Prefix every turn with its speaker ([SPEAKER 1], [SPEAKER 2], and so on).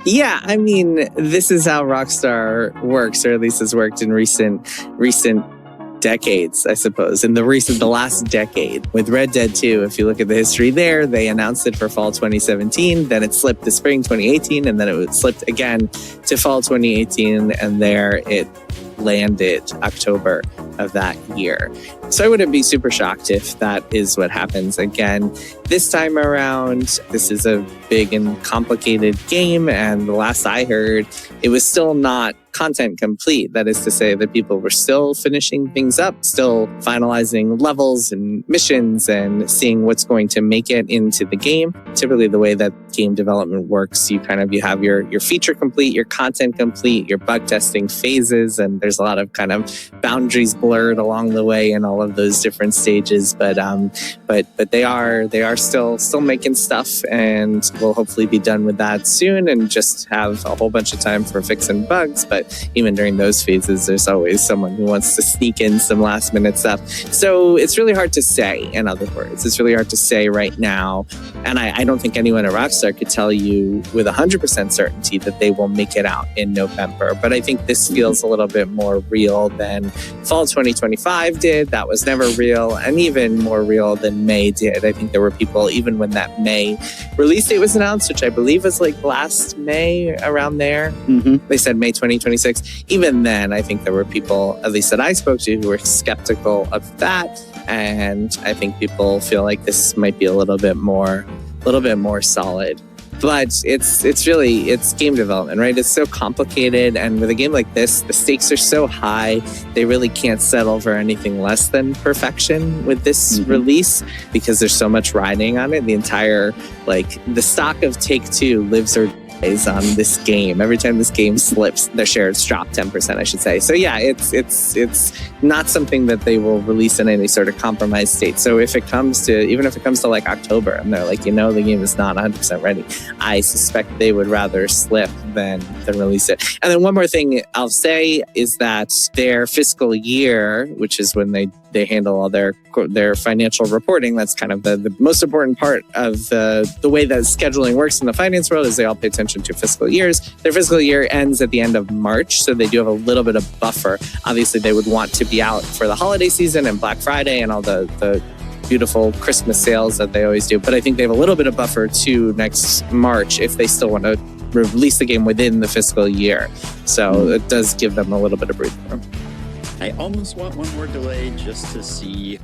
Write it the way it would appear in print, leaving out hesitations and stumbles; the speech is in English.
[SPEAKER 1] Yeah, I mean, this is how Rockstar works, or at least has worked in recent decades, I suppose. In the last decade with Red Dead 2, if you look at the history there, they announced it for fall 2017, then it slipped to spring 2018, and then it slipped again to fall 2018, and there it landed October of that year. So I wouldn't be super shocked if that is what happens again. This time around, this is a big and complicated game, and the last I heard, it was still not content complete. That is to say that people were still finishing things up, still finalizing levels and missions and seeing what's going to make it into the game. Typically the way that game development works, you have your feature complete, your content complete, your bug testing phases, and there's a lot of kind of boundaries blurred along the way in all of those different stages. But they are still making stuff, and we'll hopefully be done with that soon and just have a whole bunch of time for fixing bugs. But even during those phases, there's always someone who wants to sneak in some last minute stuff. So it's really hard to say, in other words. It's really hard to say right now. And I don't think anyone at Rockstar could tell you with 100% certainty that they will make it out in November. But I think this feels a little bit more real than fall 2025 did. That was never real, and even more real than May did. I think there were people, even when that May release date was announced, which I believe was like last May, around there. They said May 2026. Even then, I think there were people, at least that I spoke to, who were skeptical of that. And I think people feel like this might be a little bit more solid. But it's game development, right? It's so complicated. And with a game like this, the stakes are so high. They really can't settle for anything less than perfection with this release, because there's so much riding on it. The entire, the stock of Take-Two lives or dies on this game. Every time this game slips, their shares drop 10%, I should say. So yeah, it's not something that they will release in any sort of compromised state. So even if it comes to like October and they're like, the game is not 100% ready, I suspect they would rather slip than release it. And then one more thing I'll say is that their fiscal year, which is when they handle all their financial reporting, that's kind of the most important part of the way that scheduling works in the finance world, is they all pay attention to fiscal years. Their fiscal year ends at the end of March, so they do have a little bit of buffer. Obviously, they would want to be out for the holiday season and Black Friday and all the beautiful Christmas sales that they always do. But I think they have a little bit of buffer to next March if they still want to release the game within the fiscal year. So it does give them a little bit of breathing room.
[SPEAKER 2] I almost want one more delay just to see